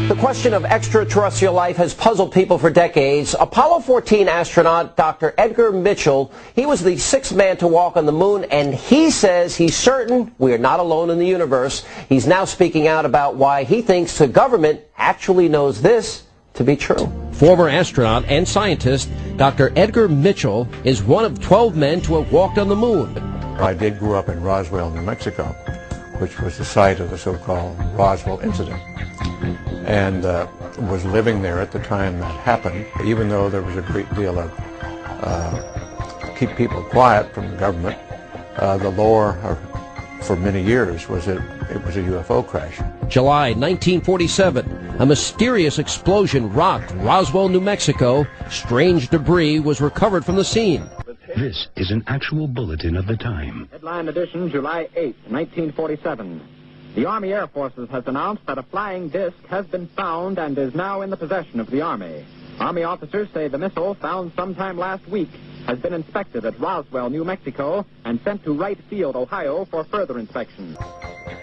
The question of extraterrestrial life has puzzled people for decades. Apollo 14 astronaut Dr. Edgar Mitchell, he was the sixth man to walk on the moon, and he says he's certain we are not alone in the universe. He's now speaking out about why he thinks the government actually knows this to be true. Former astronaut and scientist Dr. Edgar Mitchell is one of 12 men to have walked on the moon. I did grow up in Roswell, New Mexico, which was the site of the so-called Roswell incident, and was living there at the time that happened, even though there was a great deal of keep people quiet from the government. The lore for many years was that it was a UFO crash. July 1947, a mysterious explosion rocked Roswell, New Mexico. Strange debris was recovered from the scene. This is an actual bulletin of the time. Headline edition, July 8, 1947. The Army Air Forces has announced that a flying disc has been found and is now in the possession of the Army. Army officers say the missile, found sometime last week, has been inspected at Roswell, New Mexico, and sent to Wright Field, Ohio, for further inspection.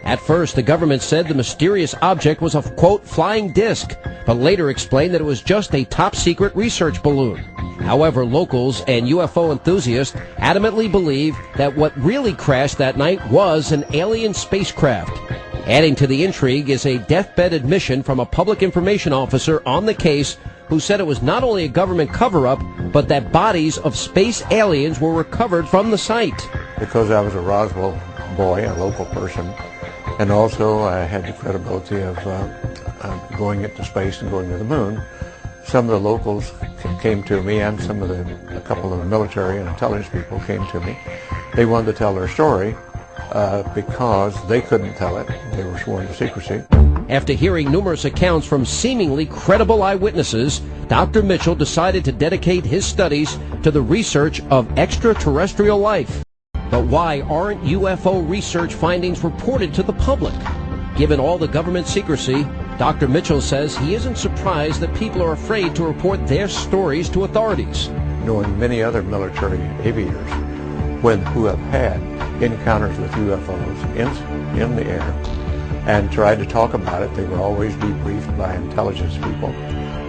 At first, the government said the mysterious object was a, quote, flying disc, but later explained that it was just a top-secret research balloon. However, locals and UFO enthusiasts adamantly believe that what really crashed that night was an alien spacecraft. Adding to the intrigue is a deathbed admission from a public information officer on the case who said it was not only a government cover-up, but that bodies of space aliens were recovered from the site. Because I was a Roswell boy, a local person, and also I had the credibility of going into space and going to the moon, some of the locals came to me, and a couple of the military and intelligence people came to me. They wanted to tell their story because they couldn't tell it. They were sworn to secrecy. After hearing numerous accounts from seemingly credible eyewitnesses, Dr. Mitchell decided to dedicate his studies to the research of extraterrestrial life. But why aren't UFO research findings reported to the public? Given all the government secrecy, Dr. Mitchell says he isn't surprised that people are afraid to report their stories to authorities. Knowing many other military aviators who have had encounters with UFOs in the air and tried to talk about it, they were always debriefed by intelligence people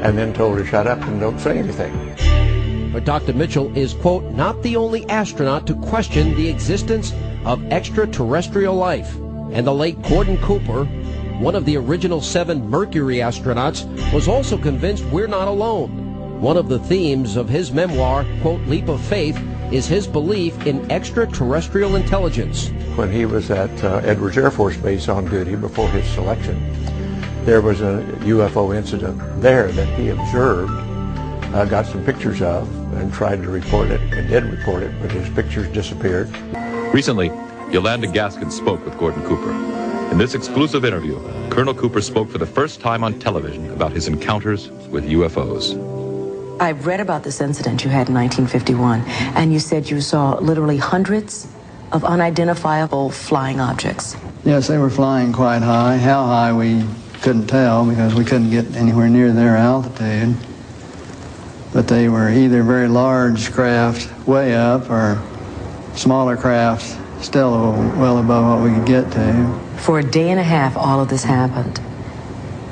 and then told to shut up and don't say anything. But Dr. Mitchell is, quote, not the only astronaut to question the existence of extraterrestrial life. And the late Gordon Cooper, one of the original 7 Mercury astronauts, was also convinced we're not alone. One of the themes of his memoir, quote, Leap of Faith, is his belief in extraterrestrial intelligence. When he was at Edwards Air Force Base on duty before his selection, there was a UFO incident there that he observed, got some pictures of, and tried to report it, and did report it, but his pictures disappeared. Recently, Yolanda Gaskin spoke with Gordon Cooper. In this exclusive interview, Colonel Cooper spoke for the first time on television about his encounters with UFOs. I've read about this incident you had in 1951, and you said you saw literally hundreds of unidentifiable flying objects. Yes, they were flying quite high. How high we couldn't tell because we couldn't get anywhere near their altitude. But they were either very large craft way up or smaller craft still well above what we could get to. For a day and a half, all of this happened.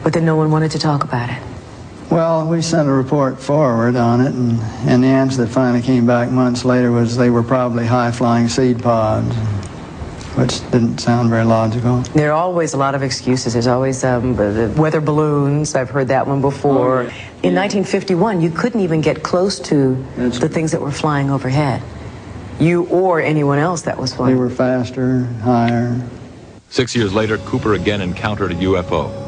But then no one wanted to talk about it. Well, we sent a report forward on it, and the answer that finally came back months later was they were probably high-flying seed pods, which didn't sound very logical. There are always a lot of excuses. There's always weather balloons. I've heard that one before. In 1951, you couldn't even get close to the things that were flying overhead. You or anyone else that was flying. They were faster, higher. 6 years later, Cooper again encountered a UFO.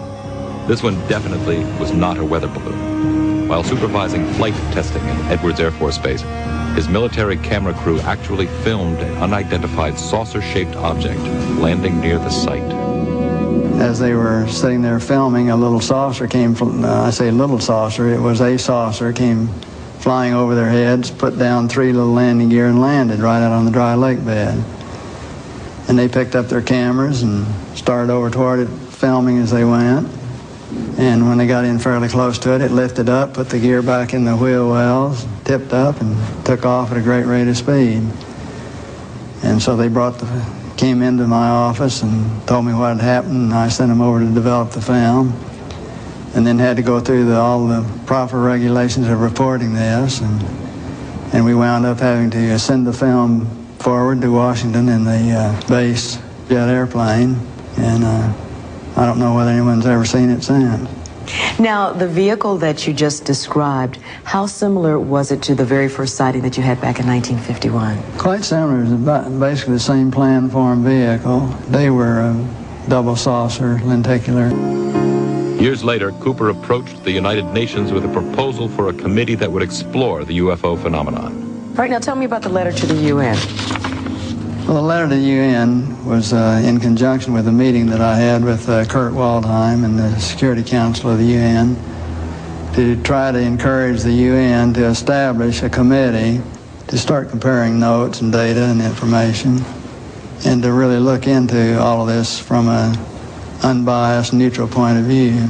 This one definitely was not a weather balloon. While supervising flight testing at Edwards Air Force Base, his military camera crew actually filmed an unidentified saucer-shaped object landing near the site. As they were sitting there filming, a little saucer came from, I say little saucer, it was a saucer, came flying over their heads, put down 3 little landing gear and landed right out on the dry lake bed. And they picked up their cameras and started over toward it, filming as they went. And when they got in fairly close to it, it lifted up, put the gear back in the wheel wells, tipped up, and took off at a great rate of speed. And so they came into my office and told me what had happened, and I sent them over to develop the film. and then had to go through all the proper regulations of reporting this, and we wound up having to send the film forward to Washington in the base jet airplane, and I don't know whether anyone's ever seen it since. Now, the vehicle that you just described, how similar was it to the very first sighting that you had back in 1951? Quite similar. It was basically the same plan-form vehicle. They were a double saucer lenticular. Years later, Cooper approached the United Nations with a proposal for a committee that would explore the UFO phenomenon. All right, now tell me about the letter to the UN. Well, the letter to the UN was in conjunction with a meeting that I had with Kurt Waldheim and the Security Council of the UN to try to encourage the UN to establish a committee to start comparing notes and data and information and to really look into all of this from an unbiased, neutral point of view.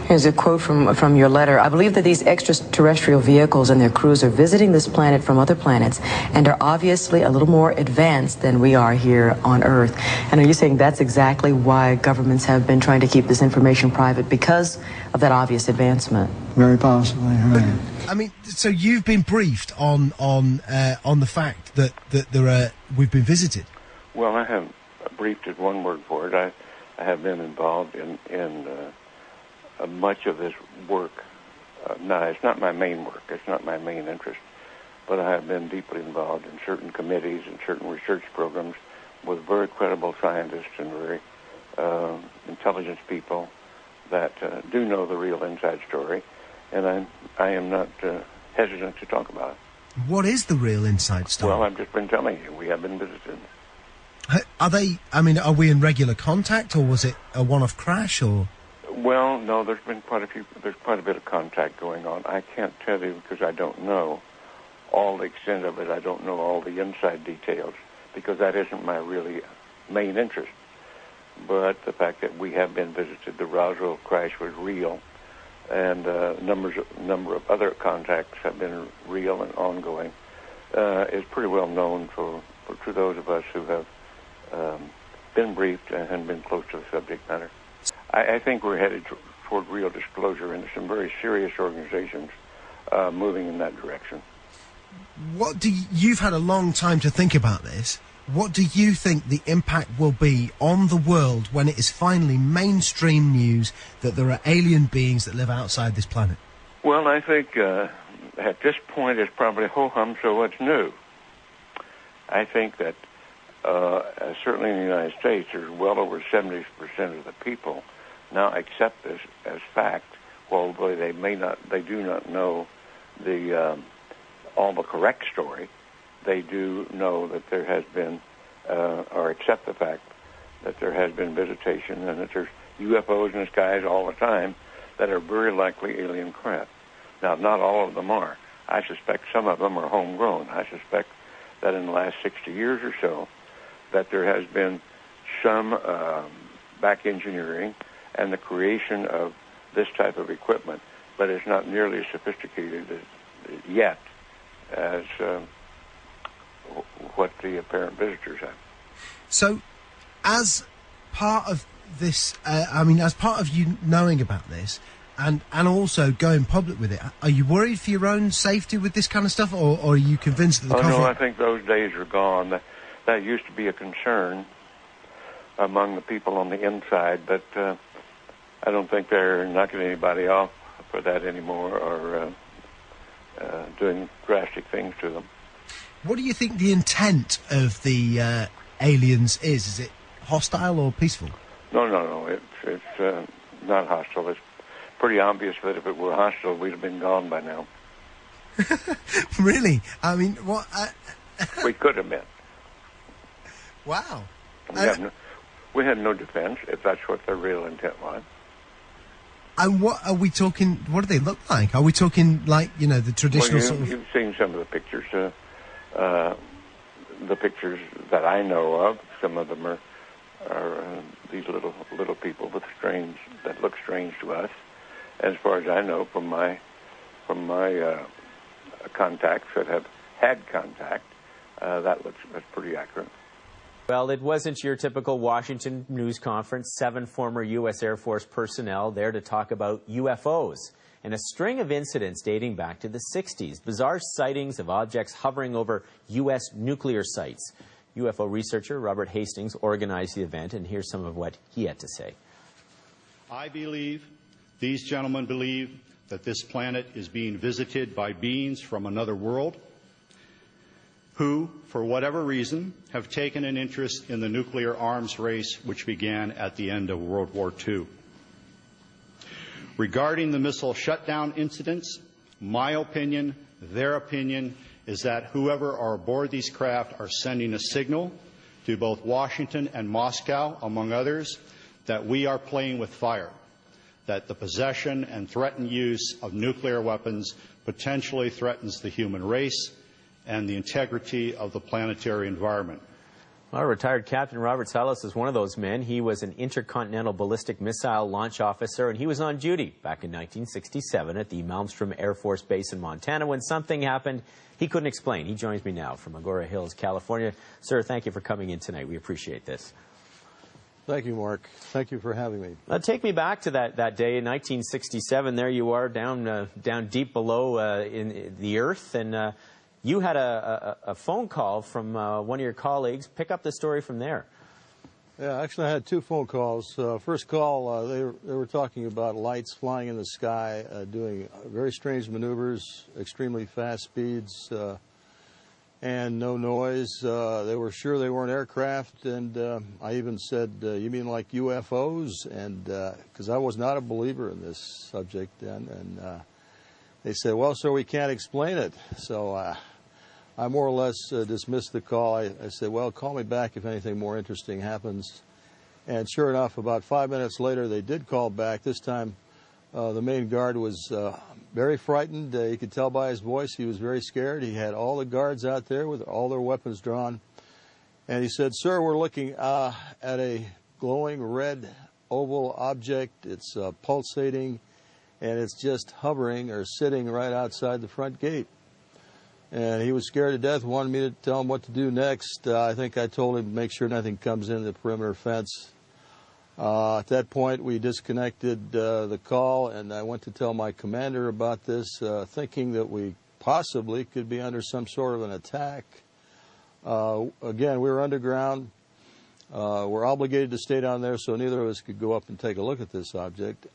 Here's a quote from your letter. I believe that these extraterrestrial vehicles and their crews are visiting this planet from other planets and are obviously a little more advanced than we are here on Earth. And are you saying that's exactly why governments have been trying to keep this information private, because of that obvious advancement? Very possibly, right. I mean, so you've been briefed on the fact that we've been visited. Well, I haven't briefed is one word for it. I have been involved in much of this work. Now, it's not my main work. It's not my main interest. But I have been deeply involved in certain committees and certain research programs with very credible scientists and very intelligent people that do know the real inside story. And I am not hesitant to talk about it. What is the real inside story? Well, I've just been telling you. We have been visited. Are we in regular contact, or was it a one-off crash, or...? Well, no, there's quite a bit of contact going on. I can't tell you because I don't know all the extent of it. I don't know all the inside details because that isn't my really main interest. But the fact that we have been visited, the Roswell crash was real, and a number of other contacts have been real and ongoing, is pretty well known to those of us who have been briefed and been close to the subject matter. I think we're headed toward real disclosure into some very serious organizations moving in that direction. You've had a long time to think about this. What do you think the impact will be on the world when it is finally mainstream news that there are alien beings that live outside this planet? Well, I think at this point it's probably ho-hum, so what's new? I think that certainly in the United States, there's well over 70% of the people now accept this as fact, although they do not know all the correct story. They do know that there has been, or accept the fact that there has been visitation and that there's UFOs in the skies all the time that are very likely alien craft. Now, not all of them are. I suspect some of them are homegrown. I suspect that in the last 60 years or so, that there has been some back engineering and the creation of this type of equipment, but it's not nearly as sophisticated yet as what the apparent visitors have. So, as part of this, as part of you knowing about this, and also going public with it, are you worried for your own safety with this kind of stuff, or are you convinced that the no, I think those days are gone. That used to be a concern among the people on the inside, but I don't think they're knocking anybody off for that anymore or doing drastic things to them. What do you think the intent of the aliens is? Is it hostile or peaceful? No. It's not hostile. It's pretty obvious that if it were hostile, we'd have been gone by now. Really? I mean, what? We could have been. Wow. We had no defense, if that's what their real intent was. And what are we talking? What do they look like? Are we talking like, the traditional sort of... You've seen some of the pictures. The pictures that I know of, some of them are these little people that look strange to us. As far as I know, from my contacts that have had contact, that's pretty accurate. Well, it wasn't your typical Washington news conference. 7 former U.S. Air Force personnel there to talk about UFOs and a string of incidents dating back to the 60s. Bizarre sightings of objects hovering over U.S. nuclear sites. UFO researcher Robert Hastings organized the event, and here's some of what he had to say. I believe, these gentlemen believe, that this planet is being visited by beings from another world who, for whatever reason, have taken an interest in the nuclear arms race which began at the end of World War II. Regarding the missile shutdown incidents, my opinion, their opinion, is that whoever are aboard these craft are sending a signal to both Washington and Moscow, among others, that we are playing with fire, that the possession and threatened use of nuclear weapons potentially threatens the human race and the integrity of the planetary environment. Well, retired Captain Robert Salas is one of those men. He was an intercontinental ballistic missile launch officer, and he was on duty back in 1967 at the Malmstrom Air Force Base in Montana when something happened he couldn't explain. He joins me now from Agoura Hills, California. Sir, thank you for coming in tonight. We appreciate this. Thank you, Mark. Thank you for having me. Take me back to that day in 1967. There you are down deep below in the earth, and you had a phone call from one of your colleagues. Pick up the story from there. Yeah, actually I had 2 phone calls. First call, they were talking about lights flying in the sky, doing very strange maneuvers, extremely fast speeds, and no noise. They were sure they weren't aircraft, and I even said, you mean like UFOs? And because I was not a believer in this subject then, and they said, well, sir, we can't explain it. So I more or less dismissed the call. I said, well, call me back if anything more interesting happens. And sure enough, about 5 minutes later, they did call back. This time, the main guard was very frightened. You could tell by his voice he was very scared. He had all the guards out there with all their weapons drawn. And he said, sir, we're looking at a glowing red oval object. It's pulsating, and it's just hovering or sitting right outside the front gate. And he was scared to death, wanted me to tell him what to do next. I think I told him to make sure nothing comes in the perimeter fence. At that point, we disconnected the call, and I went to tell my commander about this, thinking that we possibly could be under some sort of an attack. Again, we were underground. We're obligated to stay down there, so neither of us could go up and take a look at this object.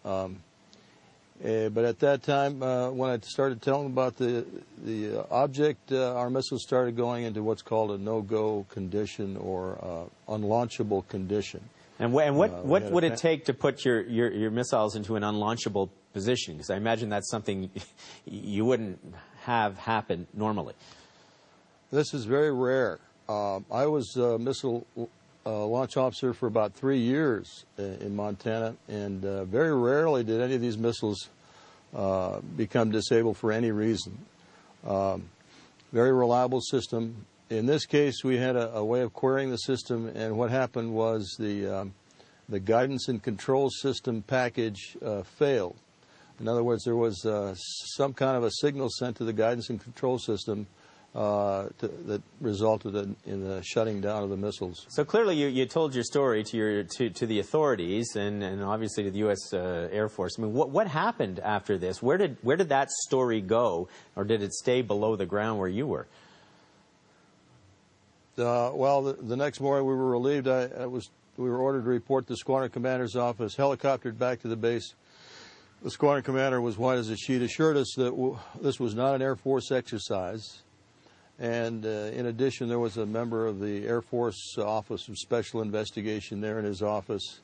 But at that time, when I started telling about the object, our missiles started going into what's called a no-go condition or unlaunchable condition. And what would it take to put your missiles into an unlaunchable position? Because I imagine that's something you wouldn't have happen normally. This is very rare. I was a missile launch officer for about 3 years in Montana, and very rarely did any of these missiles become disabled for any reason. Very reliable system. In this case, we had a way of querying the system, and what happened was the guidance and control system package failed. In other words, there was some kind of a signal sent to the guidance and control system that resulted in the shutting down of the missiles. So clearly you told your story to the authorities and obviously to the U.S. Air Force. I mean, what happened after this? Where did that story go, or did it stay below the ground where you were? Well, the next morning we were relieved. We were ordered to report to the squadron commander's office, helicoptered back to the base. The squadron commander was white as a sheet, assured us that this was not an Air Force exercise. And in addition, there was a member of the Air Force Office of Special Investigation there in his office.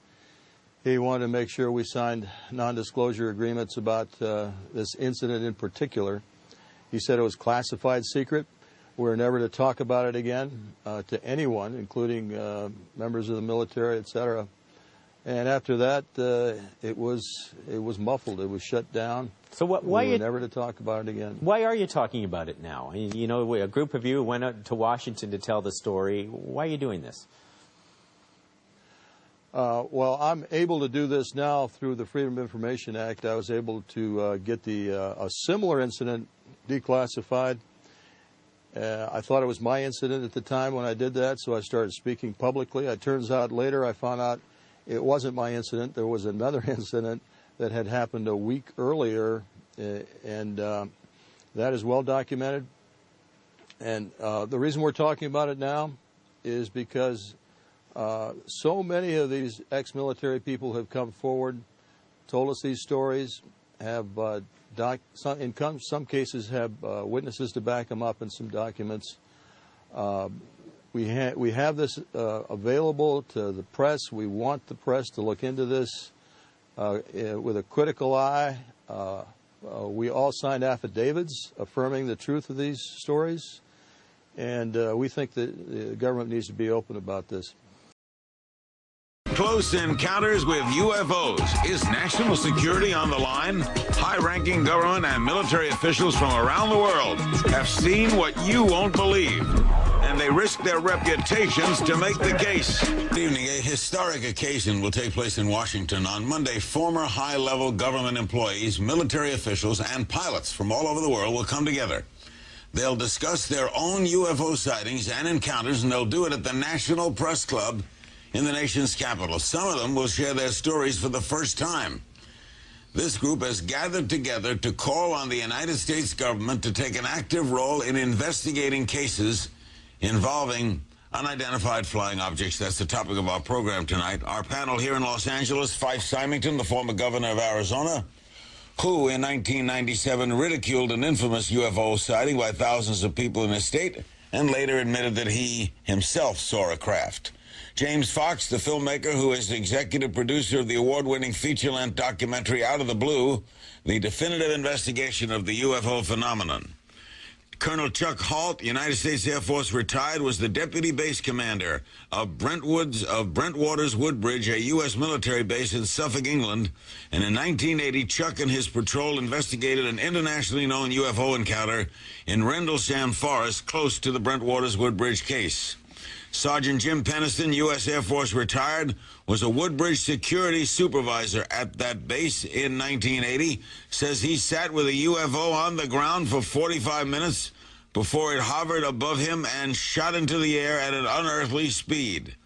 He wanted to make sure we signed non-disclosure agreements about this incident in particular. He said it was classified secret. We were never to talk about it again to anyone, including members of the military, etc. And after that, it was muffled. It was shut down. So why we were never to talk about it again. Why are you talking about it now? You know, a group of you went out to Washington to tell the story. Why are you doing this? Well, I'm able to do this now through the Freedom of Information Act. I was able to get a similar incident declassified. I thought it was my incident at the time when I did that, so I started speaking publicly. It turns out later I found out it wasn't my incident. There was another incident that had happened a week earlier, and that is well documented. And the reason we're talking about it now is because so many of these ex-military people have come forward, told us these stories, have in some cases have witnesses to back them up in some documents. We have this available to the press. We want the press to look into this with a critical eye. We all signed affidavits affirming the truth of these stories, and we think that the government needs to be open about this. Close encounters with UFOs. Is national security on the line? High-ranking government and military officials from around the world have seen what you won't believe, and they risk their reputations to make the case. Good evening. A historic occasion will take place in Washington on Monday. Former high-level government employees, military officials, and pilots from all over the world will come together. They'll discuss their own UFO sightings and encounters, and they'll do it at the National Press Club in the nation's capital. Some of them will share their stories for the first time. This group has gathered together to call on the United States government to take an active role in investigating cases involving unidentified flying objects. That's the topic of our program tonight. Our panel here in Los Angeles, Fife Symington, the former governor of Arizona, who in 1997 ridiculed an infamous UFO sighting by thousands of people in his state and later admitted that he himself saw a craft. James Fox, the filmmaker who is the executive producer of the award-winning feature-length documentary Out of the Blue, the definitive investigation of the UFO phenomenon. Colonel Chuck Halt, United States Air Force retired, was the deputy base commander of Brentwaters Woodbridge, a U.S. military base in Suffolk, England. And in 1980, Chuck and his patrol investigated an internationally known UFO encounter in Rendlesham Forest, close to the Brentwaters Woodbridge case. Sergeant Jim Penniston, U.S. Air Force retired, was a Woodbridge security supervisor at that base in 1980, says he sat with a UFO on the ground for 45 minutes before it hovered above him and shot into the air at an unearthly speed.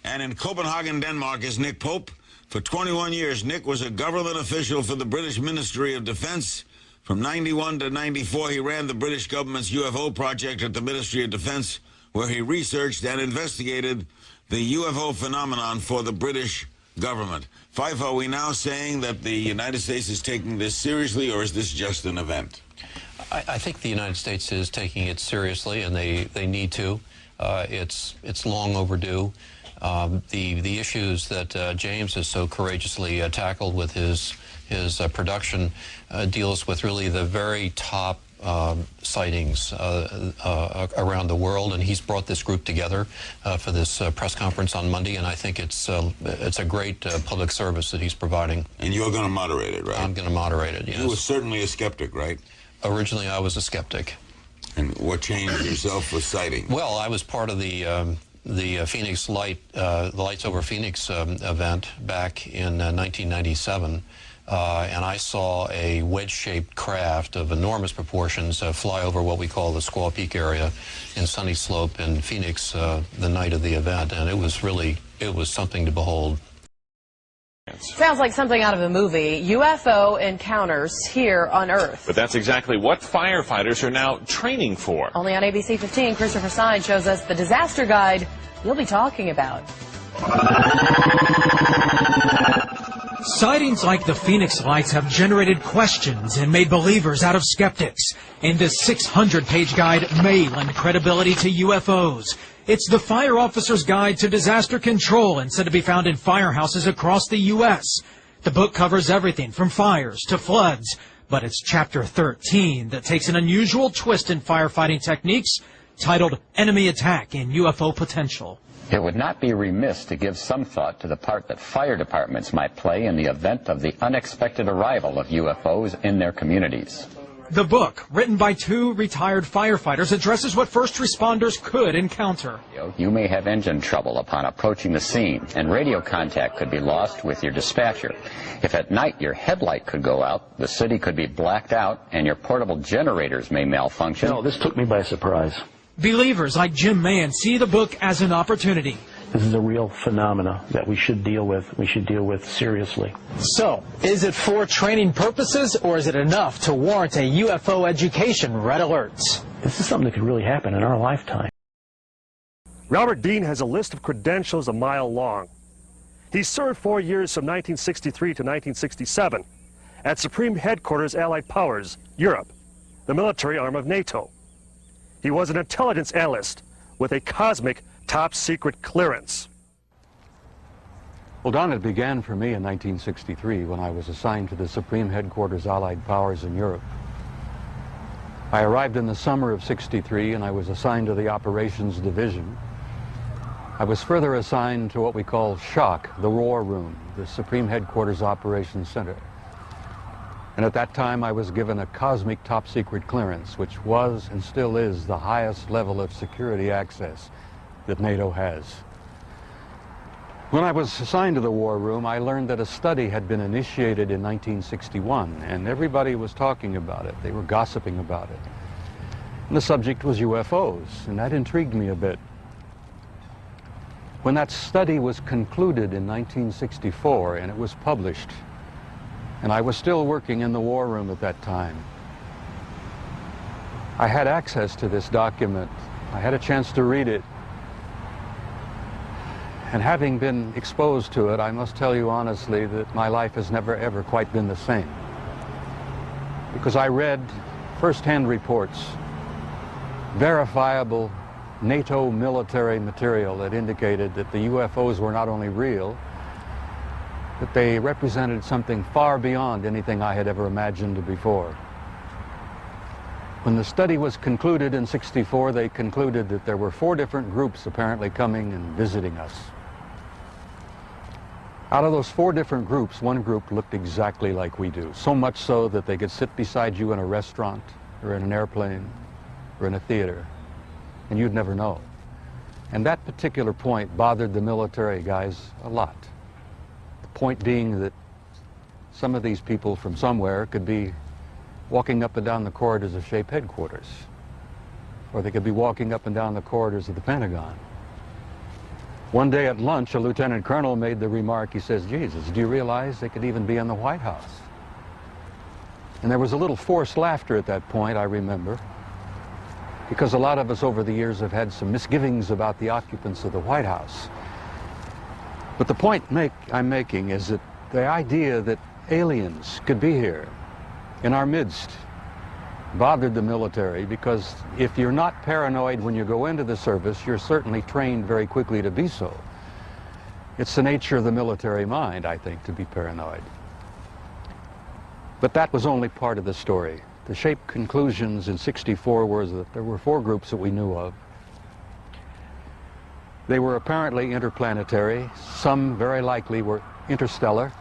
And in Copenhagen, Denmark, is Nick Pope. For 21 years, Nick was a government official for the British Ministry of Defense. From 91 to 94, he ran the British government's UFO project at the Ministry of Defense, where he researched and investigated the UFO phenomenon for the British government. Fife, are we now saying that the United States is taking this seriously, or is this just an event? I think the United States is taking it seriously, and they need to. It's long overdue. The issues that James has so courageously tackled with his production deals with really the very top sightings around the world, and he's brought this group together for this press conference on Monday, and I think it's a great public service that he's providing. And you're going to moderate it, right? I'm going to moderate it, yes. You were certainly a skeptic, right? Originally, I was a skeptic. And what changed yourself with sighting? Well, I was part of the Phoenix the Lights Over Phoenix event back in 1997. And I saw a wedge-shaped craft of enormous proportions fly over what we call the Squaw Peak area in Sunny Slope in Phoenix the night of the event, and it was something to behold. Sounds like something out of a movie. UFO encounters here on Earth. But that's exactly what firefighters are now training for. Only on ABC 15, Christopher Stein shows us the disaster guide you'll be talking about. Sightings like the Phoenix Lights have generated questions and made believers out of skeptics. And this 600-page guide may lend credibility to UFOs. It's the Fire Officer's Guide to Disaster Control and said to be found in firehouses across the U.S. The book covers everything from fires to floods, but it's Chapter 13 that takes an unusual twist in firefighting techniques titled Enemy Attack and UFO Potential. It would not be remiss to give some thought to the part that fire departments might play in the event of the unexpected arrival of UFOs in their communities. The book, written by 2 retired firefighters, addresses what first responders could encounter. You may have engine trouble upon approaching the scene, and radio contact could be lost with your dispatcher. If at night your headlight could go out, the city could be blacked out, and your portable generators may malfunction. No, this took me by surprise. Believers like Jim Mann see the book as an opportunity. This is a real phenomena that we should deal with seriously. So, is it for training purposes, or is it enough to warrant a UFO education red alert? This is something that could really happen in our lifetime. Robert Dean has a list of credentials a mile long. He served 4 years from 1963 to 1967 at Supreme Headquarters Allied Powers, Europe, the military arm of NATO. He was an intelligence analyst with a cosmic top-secret clearance. Well, Don, it began for me in 1963 when I was assigned to the Supreme Headquarters Allied Powers in Europe. I arrived in the summer of '63 and I was assigned to the Operations Division. I was further assigned to what we call SHOC, the War Room, the Supreme Headquarters Operations Center. And at that time I was given a cosmic top-secret clearance, which was and still is the highest level of security access that NATO has. When I was assigned to the War Room, I learned that a study had been initiated in 1961, and everybody was talking about it. They were gossiping about it. And the subject was UFOs, and that intrigued me a bit. When that study was concluded in 1964 and it was published, and I was still working in the War Room at that time, I had access to this document. I had a chance to read it. And having been exposed to it, I must tell you honestly that my life has never ever quite been the same. Because I read first-hand reports, verifiable NATO military material that indicated that the UFOs were not only real, but they represented something far beyond anything I had ever imagined before. When the study was concluded in '64, they concluded that there were 4 different groups apparently coming and visiting us. Out of those 4 different groups, one group looked exactly like we do, so much so that they could sit beside you in a restaurant or in an airplane or in a theater, and you'd never know. And that particular point bothered the military guys a lot. The point being that some of these people from somewhere could be walking up and down the corridors of SHAPE headquarters, or they could be walking up and down the corridors of the Pentagon. One day at lunch, a lieutenant colonel made the remark, he says, Jesus, do you realize they could even be in the White House? And there was a little forced laughter at that point, I remember, because a lot of us over the years have had some misgivings about the occupants of the White House. But the point I'm making is that the idea that aliens could be here in our midst bothered the military, because if you're not paranoid when you go into the service, you're certainly trained very quickly to be so. It's the nature of the military mind, I think, to be paranoid. But that was only part of the story. The SHAPE conclusions in '64 were that there were 4 groups that we knew of. They were apparently interplanetary. Some very likely were interstellar.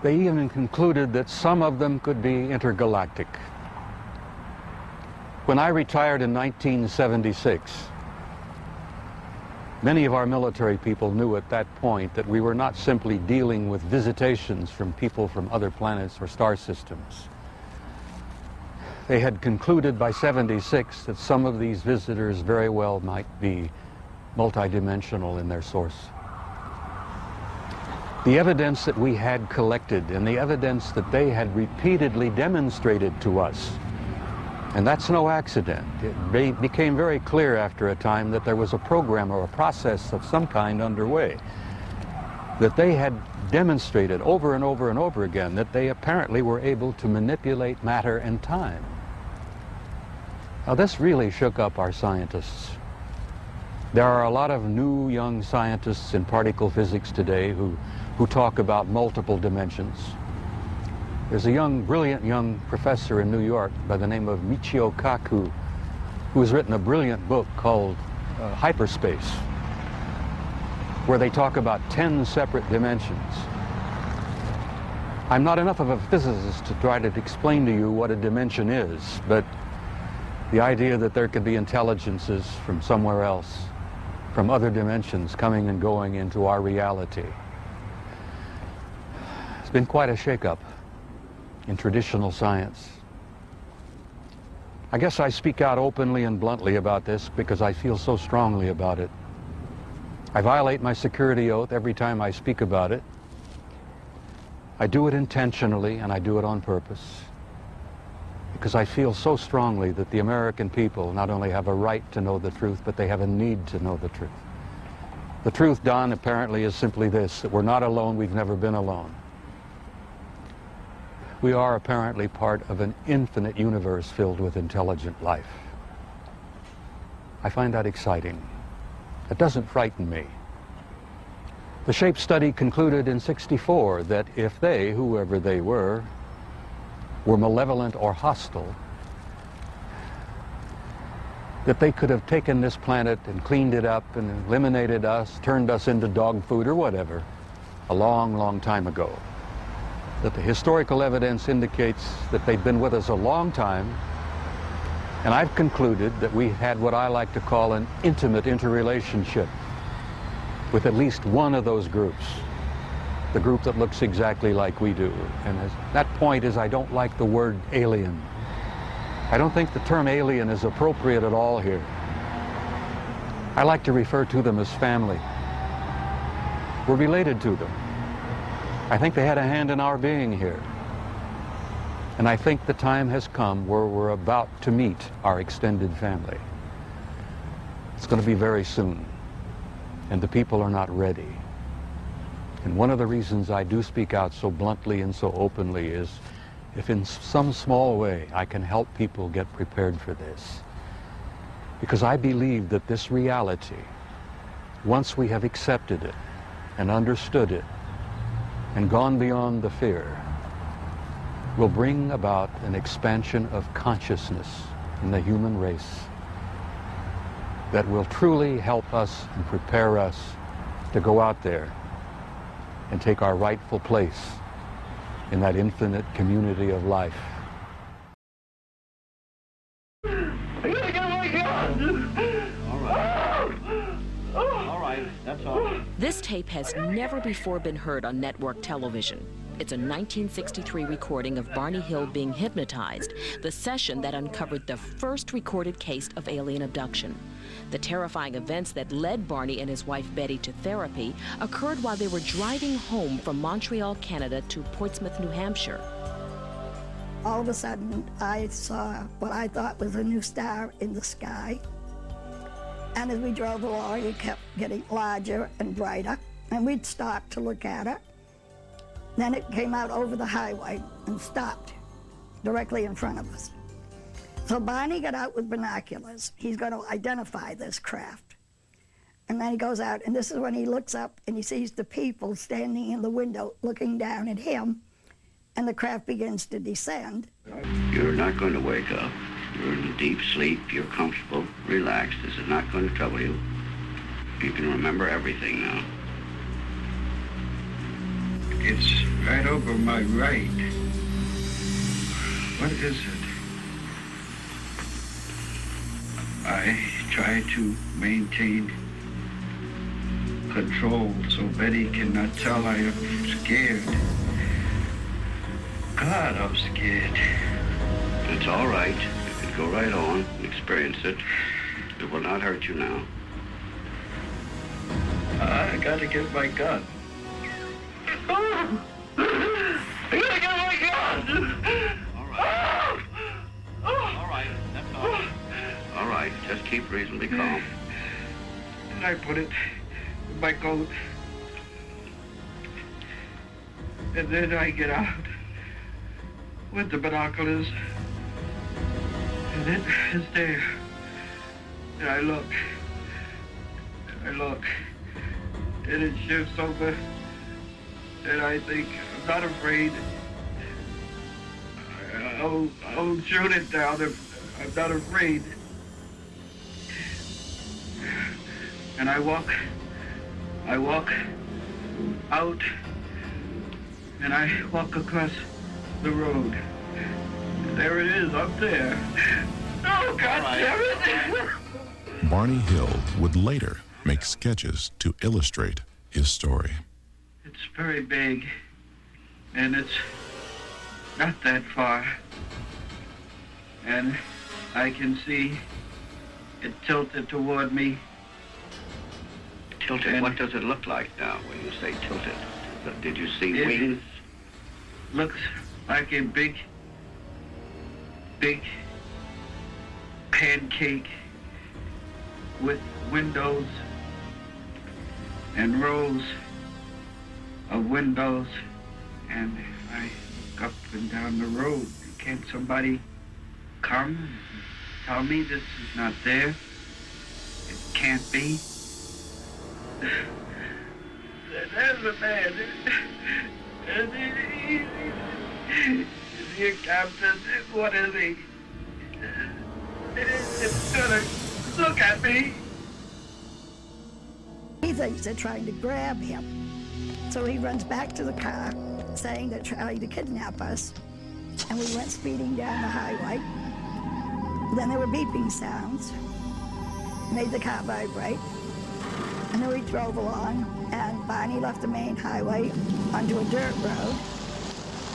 They even concluded that some of them could be intergalactic. When I retired in 1976, many of our military people knew at that point that we were not simply dealing with visitations from people from other planets or star systems. They had concluded by '76 that some of these visitors very well might be multidimensional in their source. The evidence that we had collected and the evidence that they had repeatedly demonstrated to us, and that's no accident. It became very clear after a time that there was a program or a process of some kind underway, that they had demonstrated over and over and over again that they apparently were able to manipulate matter and time. Now, this really shook up our scientists. There are a lot of new young scientists in particle physics today who talk about multiple dimensions. There's a brilliant young professor in New York by the name of Michio Kaku, who has written a brilliant book called Hyperspace, where they talk about 10 separate dimensions. I'm not enough of a physicist to try to explain to you what a dimension is, but the idea that there could be intelligences from somewhere else, from other dimensions, coming and going into our reality. It's been quite a shakeup in traditional science. I guess I speak out openly and bluntly about this because I feel so strongly about it. I violate my security oath every time I speak about it. I do it intentionally and I do it on purpose because I feel so strongly that the American people not only have a right to know the truth, but they have a need to know the truth. The truth, Don, apparently is simply this, that we're not alone, we've never been alone. We are apparently part of an infinite universe filled with intelligent life. I find that exciting. It doesn't frighten me. The SHAPE study concluded in '64 that if they, whoever they were malevolent or hostile, that they could have taken this planet and cleaned it up and eliminated us, turned us into dog food or whatever, a long, long time ago. That the historical evidence indicates that they've been with us a long time, and I've concluded that we had what I like to call an intimate interrelationship with at least one of those groups, the group that looks exactly like we do. And that point is I don't like the word alien. I don't think the term alien is appropriate at all here. I like to refer to them as family. We're related to them. I think they had a hand in our being here. And I think the time has come where we're about to meet our extended family. It's going to be very soon, and the people are not ready. And one of the reasons I do speak out so bluntly and so openly is if in some small way I can help people get prepared for this. Because I believe that this reality, once we have accepted it and understood it and gone beyond the fear, will bring about an expansion of consciousness in the human race that will truly help us and prepare us to go out there and take our rightful place in that infinite community of life. All right, that's all. This tape has never before been heard on network television. It's a 1963 recording of Barney Hill being hypnotized, the session that uncovered the first recorded case of alien abduction. The terrifying events that led Barney and his wife Betty to therapy occurred while they were driving home from Montreal, Canada to Portsmouth, New Hampshire. All of a sudden, I saw what I thought was a new star in the sky. And as we drove along, it kept getting larger and brighter, and we'd stop to look at it. Then it came out over the highway and stopped directly in front of us. So Barney got out with binoculars. He's going to identify this craft. And then he goes out, and this is when he looks up and he sees the people standing in the window looking down at him, and the craft begins to descend. You're not going to wake up. You're in a deep sleep. You're comfortable, relaxed. This is not going to trouble you. You can remember everything now. It's right over my right. What is it? I try to maintain control so Betty cannot tell I am scared. God, I'm scared. It's all right. You can go right on and experience it. It will not hurt you now. I gotta get my gun. I gotta get my gun! All right, that's all. All right, just keep reasonably calm. And I put it in my coat. And then I get out with the binoculars. And it is there. And I look. And I look. And it shifts over. And I think, I'm not afraid. I'll shoot it down if I'm not afraid. And I walk out, and I walk across the road. And there it is, up there. Oh, God damn it! Barney Hill would later make sketches to illustrate his story. It's very big, and it's not that far. And I can see it tilted toward me. Tilted? What does it look like now when you say tilted? Did you see wings? Looks like a big pancake with windows and rows of windows, and I look up and down the road. Can't somebody come and tell me this is not there? It can't be. There's a man. Is he a captain? What is he? It's gonna look at me. He thinks they're trying to grab him. So he runs back to the car, saying they're trying to kidnap us. And we went speeding down the highway. Then there were beeping sounds, made the car vibrate. And then we drove along, and Barney left the main highway onto a dirt road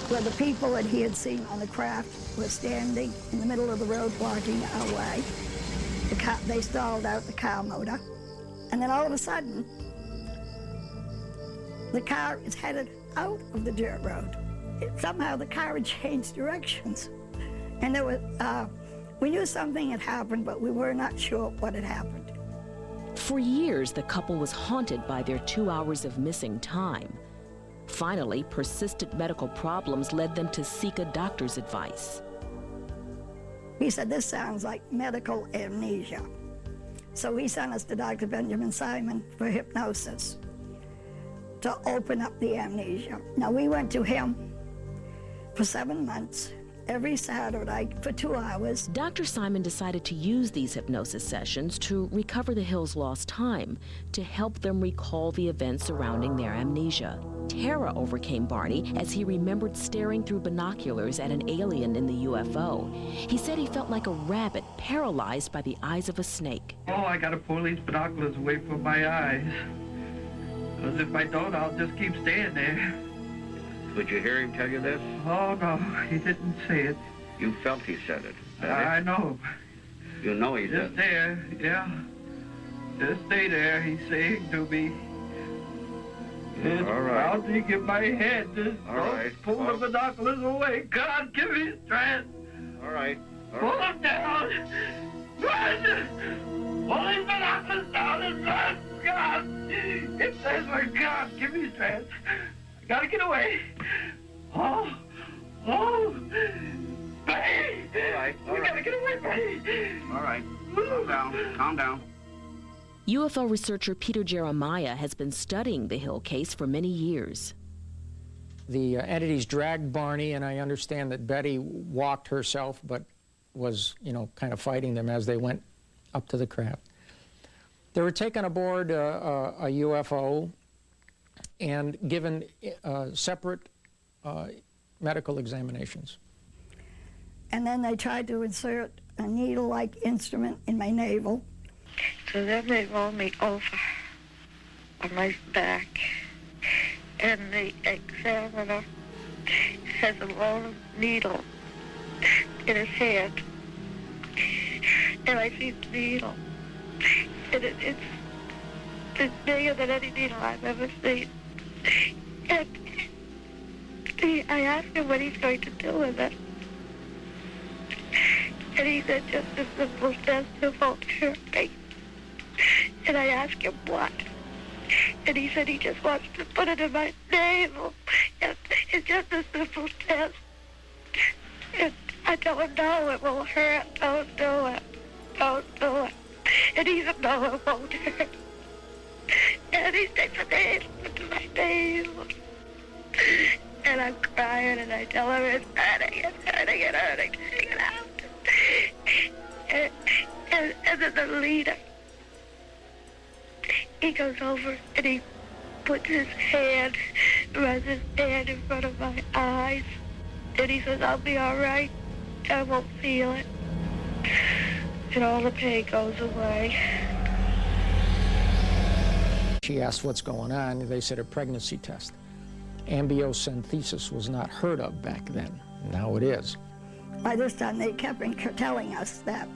where the people that he had seen on the craft were standing in the middle of the road blocking our way. They stalled out the car motor. And then all of a sudden, the car is headed out of the dirt road. Somehow the car had changed directions. And there was, we knew something had happened, but we were not sure what had happened. For years, the couple was haunted by their 2 hours of missing time. Finally, persistent medical problems led them to seek a doctor's advice. He said, this sounds like medical amnesia. So he sent us to Dr. Benjamin Simon for hypnosis to open up the amnesia. Now, we went to him for 7 months, every Saturday for 2 hours. Dr. Simon decided to use these hypnosis sessions to recover the Hills' lost time, to help them recall the events surrounding their amnesia. Terror overcame Barney as he remembered staring through binoculars at an alien in the UFO. He said he felt like a rabbit paralyzed by the eyes of a snake. Oh, I gotta pull these binoculars away from my eyes. Because if I don't, I'll just keep staying there. Did you hear him tell you this? Oh, no, he didn't say it. You felt he said it. I know. You know he Just did. there, yeah. Just stay there, he's saying to me. It's All right. pounding in my head. Just All right. pull the binoculars away. God, give me strength. All right. Pull them down. Run! Pull these binoculars down and run. God, it says for God, give me strength. I gotta get away. Oh, Betty! All right. We gotta get away, Betty. All right. Calm down. Calm down. UFO researcher Peter Jeremiah has been studying the Hill case for many years. The entities dragged Barney, and I understand that Betty walked herself, but was, kind of fighting them as they went up to the craft. They were taken aboard a UFO and given separate medical examinations. And then they tried to insert a needle-like instrument in my navel. So then they roll me over on my back, and the examiner has a long needle in his hand, and I see the needle, and it's bigger than any needle I've ever seen. And I asked him what he's going to do with it, and he said just a simple test of therapy. And I asked him what, and he said he just wants to put it in my navel. And it's just a simple test. And I tell him, no, it won't hurt. Don't do it. Don't do it. And he said, no, it won't hurt. And he sticks a needle into my navel. And I'm crying, and I tell him it's hurting, it's hurting, it's hurting. Take it out. And then the leader, he goes over and he puts his hand, runs his hand in front of my eyes, and he says, I'll be all right. I won't feel it. And all the pain goes away. She asked what's going on. They said a pregnancy test. Amniocentesis was not heard of back then. Now it is. By this time, they kept telling us that,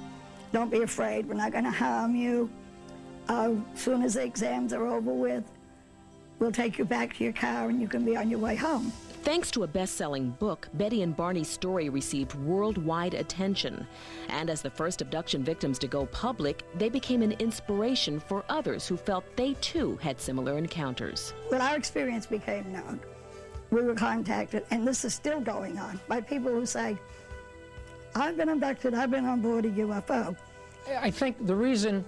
don't be afraid, we're not going to harm you. As soon as the exams are over with, we'll take you back to your car and you can be on your way home. Thanks to a best-selling book, Betty and Barney's story received worldwide attention. And as the first abduction victims to go public, they became an inspiration for others who felt they too had similar encounters. When our experience became known, we were contacted, and this is still going on, by people who say, I've been abducted, I've been on board a UFO. I think the reason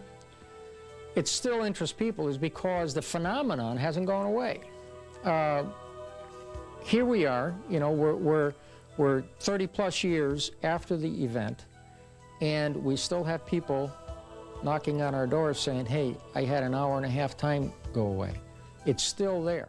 it still interests people is because the phenomenon hasn't gone away. Here we are, you know, we're 30-plus years after the event, and we still have people knocking on our doors saying, hey, I had an hour and a half time go away. It's still there.